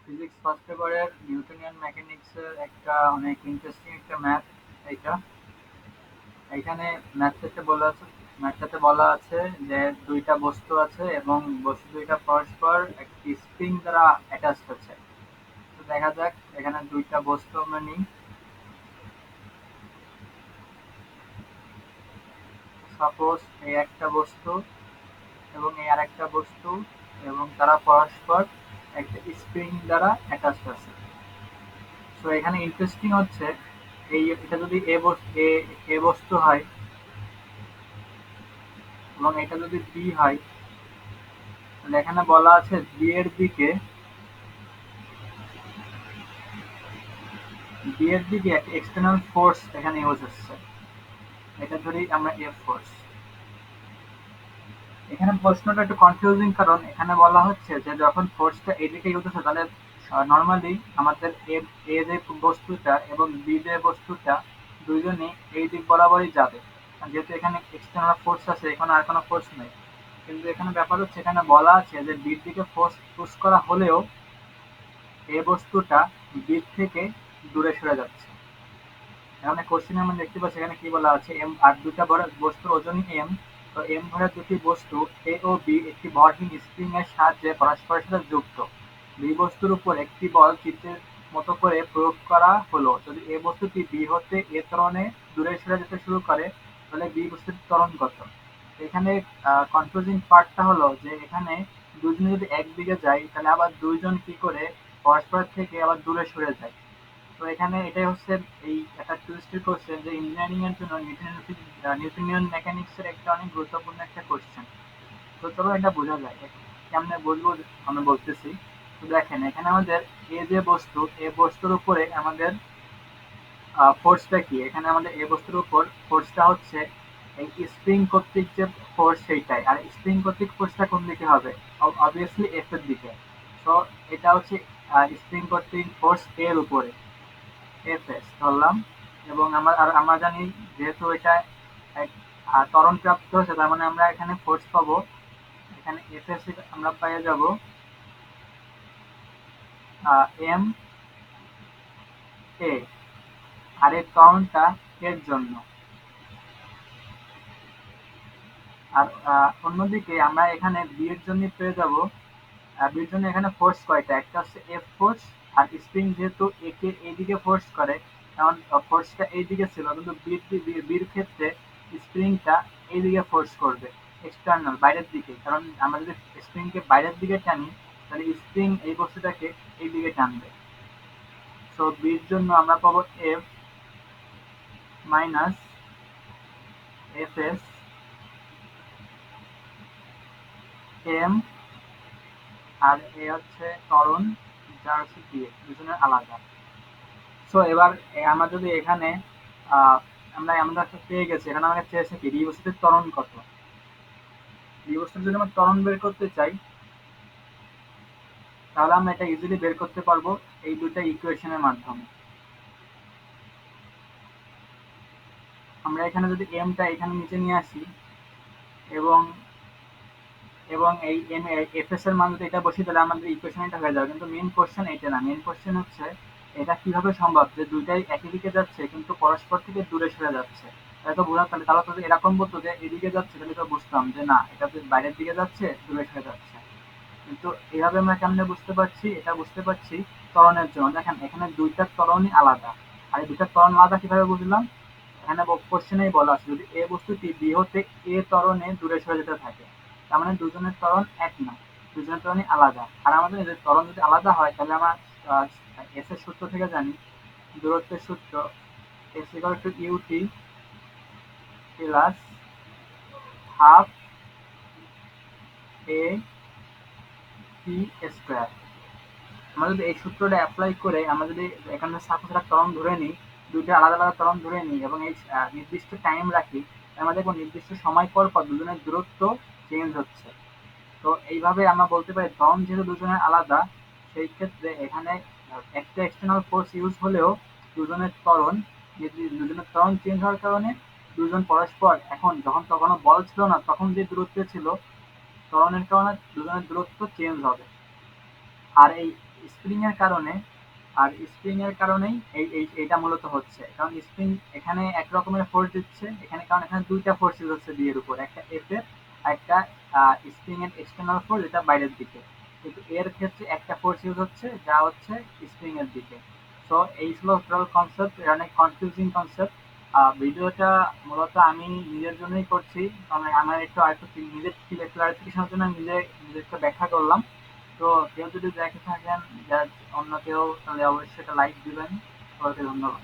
Physics first পেপারের Newtonian মেকানিক্সের একটা অনেক ইন্টারেস্টিং একটা ম্যাথ। এটা এখানে ম্যাথটাতে বলা আছে যে দুইটা বস্তু আছে এবং বস্তু দুইটা পরস্পর একটি স্প্রিং দ্বারা অ্যাটাচড আছে। তো দেখা যাক এখানে দুইটা বস্তু আমরা নিই। সাপোজ এই একটা বস্তু এবং এই আরেকটা বস্তু, এবং তারা পরস্পর একটা স্প্রিং দ্বারা অ্যাটাচড আছে। তো এখানে ইন্টারেস্টিং হচ্ছে এটা যদি এ বস্তু হয় এবং এটা যদি বি হয়, তাহলে এখানে বলা আছে বি এর দিকে একটা এক্সটার্নাল ফোর্স এখানে ইউজ হচ্ছে। এটা ধরি আমরা এফ ফোর্স। এখানে প্রশ্নটা একটু কনফিউজিং, কারণ এখানে বলা হচ্ছে যে যখন ফোর্সটা এদিকে ইউজ হচ্ছে, তাহলে নর্মালি আমাদের এ যে বস্তুটা এবং বি যে বস্তুটা দুইজনই এই দিক বরাবরই যাবে, যেহেতু এখানে এক্সটার্নাল ফোর্স আছে, এখানে আর কোনো ফোর্স নেই। কিন্তু এখানে ব্যাপার হচ্ছে, এখানে বলা আছে যে বির দিকে ফোর্স পুশ করা হলেও এ বস্তুটা বির থেকে দূরে সরে যাচ্ছে। এখানে কোশ্চেনে আমরা দেখতে পাচ্ছি এখানে কি বলা আছে, এম আর দুটা বস্তুর ওজনই এম। তো এম ভরের দুটি বস্তু এ ও বি একটি ভরহীন স্প্রিং এর সাহায্যে পরস্পরের সাথে যুক্ত। বি বস্তুর উপর একটি বল চিত্রের মতো করে প্রয়োগ করা হলো। যদি এ বস্তুটি বি হতে এ ত্বরণে দূরে সরে যেতে শুরু করে, তাহলে বি বস্তুটির ত্বরণ কত? এখানে কনফিউজিং পার্টটা হলো যে এখানে দুজনে যদি একদিকে যায়, তাহলে আবার দুইজন কি করে পরস্পর থেকে আবার দূরে সরে যায়। তো এখানে এটাই হচ্ছে এই একটা টুইস্টের কোশ্চেন, যে ইঞ্জিনিয়ারিং এর জন্য নিউটনিয়ান মেকানিক্স এর একটা অনেক গুরুত্বপূর্ণ একটা কোশ্চেন। তো চলো এটা বোঝা যায়, কেমনে বলবো আমি বলতেছি। তো দেখেন এখানে আমাদের যে বস্তু, এ বস্তুর উপরে আমাদের ফোর্সটা কি, এখানে আমাদের এ বস্তুর উপর ফোর্সটা হচ্ছে এই স্প্রিং কর্তৃক যে ফোর্স সেইটাই। আর স্প্রিং কর্তৃক ফোর্সটা কোন দিকে হবে? অবভিয়াসলি এফ এর দিকে। তো এটা হচ্ছে স্প্রিং কর্তৃক ফোর্স এর উপরে, এফএস ধরলাম। এবং আমরা জানি যেহেতু এটা এক ত্বরণ প্রাপ্ত হচ্ছে, তার মানে আমরা এখানে ফোর্স পাবো, এখানে এফএস আমরা পেয়ে যাব এম এ। আর এই ত্বরণটা এর জন্য। আর অন্যদিকে আমরা এখানে বি এর জন্য পেয়ে যাব, বির জন্য এখানে ফোর্স কয়টা, একটা হচ্ছে এফ ফোর্স। আর স্প্রিং যেহেতু একে এইদিকে ফোর্স করে, কারণ ফোর্সটা এইদিকে ছিল, কিন্তু বির ক্ষেত্রে স্প্রিংটা এইদিকে ফোর্স করবে, এক্সটার্নাল বাইরের দিকে। কারণ আমরা যদি স্প্রিংকে বাইরের দিকে টানি, তাহলে স্প্রিং এই বস্তুটাকে এইদিকে টানবে। সো বির জন্য আমরা পাবো F minus F S M, আর এ হচ্ছে ত্বরণ, যা হচ্ছে দিয়ে দুজনের আলাদা। সো এবার আমরা যদি এখানে আহ, আমরা একটা পেয়ে গেছি, এখানে আমাকে চেয়েছে কি, বি বস্তুটির ত্বরণ কত। বি বস্তুর যদি আমরা ত্বরণ বের করতে চাই, তাহলে আমরা এটা ইজিলি বের করতে পারবো এই দুইটা ইকুয়েশনের মাধ্যমে। আমরা এখানে যদি এমটা এখানে নিচে নিয়ে আসি, এবং এই এম এফ এস এর মান যদি এটা বসিয়ে, তাহলে আমাদের ইকুয়েশন এটা হয়ে যাবে। কিন্তু মেন কোশ্চেন এটা না, মেন কোশ্চেন হচ্ছে এটা কিভাবে সম্ভব যে দুইটাই একই দিকে যাচ্ছে কিন্তু পরস্পর থেকে দূরে সরে যাচ্ছে। এটা তো বোঝা, তাহলে তারা তো এরকম বলতো যে এদিকে যাচ্ছে, তাহলে তো বুঝতাম যে না, এটা তো বাইরের দিকে যাচ্ছে, দূরে সরে যাচ্ছে। কিন্তু এইভাবে আমরা কেমনে বুঝতে পারছি? এটা বুঝতে পারছি ত্বরণের জন্য। দেখেন এখানে দুইটা ত্বরণই আলাদা। আর এই দুইটা ত্বরণ আলাদা কিভাবে বুঝলাম? এখানে কোশ্চেনেই বলা আছে যদি এ বস্তুটি বি হতে এ ত্বরণে দূরে সরে যেতে থাকে, তার মানে দুজনের ত্বরণ এক না, দুজনের ত্বরণই আলাদা। আর আমাদের যদি ত্বরণ যদি আলাদা হয়, তাহলে আমরা এস এর সূত্র থেকে জানি, দূরত্বের সূত্র, S equal to UT plus half A T square. আমরা যদি এই সূত্রটা অ্যাপ্লাই করে আমরা যদি এখানে সাপোজ একটা ত্বরণ ধরে নিই, দুইটা আলাদা আলাদা ত্বরণ ধরে নিই এবং এই নির্দিষ্ট টাইম রাখি, আমরা দেখবো নির্দিষ্ট সময় পর পর দুজনের দূরত্ব চেঞ্জ হচ্ছে। তো এইভাবে আমরা বলতে পারি ত্বরণ যেহেতু দুজনের আলাদা, সেই ক্ষেত্রে এখানে একটা এক্সটার্নাল ফোর্স ইউজ হলেও দুজনের ত্বরণ, দুজনের ত্বরণ চেঞ্জ হওয়ার কারণে দুজন পরস্পর, এখন যখন তখনও বল ছিল না, তখন যে দূরত্বে ছিল, ত্বরণের কারণে দুজনের দূরত্ব চেঞ্জ হবে। আর এই স্প্রিং এর কারণে, আর স্প্রিং এর কারণেই এইটা মূলত হচ্ছে, কারণ স্প্রিং এখানে এক রকমের ফোর্স দিচ্ছে এখানে, কারণ এখানে দুইটা ফোর্স ইউজ হচ্ছে বি এর উপর, একটা এফ এর আর একটা স্প্রিং এর এক্সটার্নাল ফোর্স যেটা বাইরের দিকে, কিন্তু এর ক্ষেত্রে একটা ফোর্স ইউজ হচ্ছে যা হচ্ছে স্প্রিং এর দিকে। সো এই ছিল টোটাল কনসেপ্ট, এটা অনেক কনফিউজিং কনসেপ্ট। ভিডিওটা মূলত আমি নিজের জন্যই করছি, কারণ আমার একটু আরেকটু নিজের ক্লারিফিকেশনের জন্য নিজেকে ব্যাখ্যা করলাম। তো কেউ যদি দেখে থাকেন, যা অন্য কেউ, তাহলে অবশ্যই একটা লাইক দিবেন। সবাইকে ধন্যবাদ।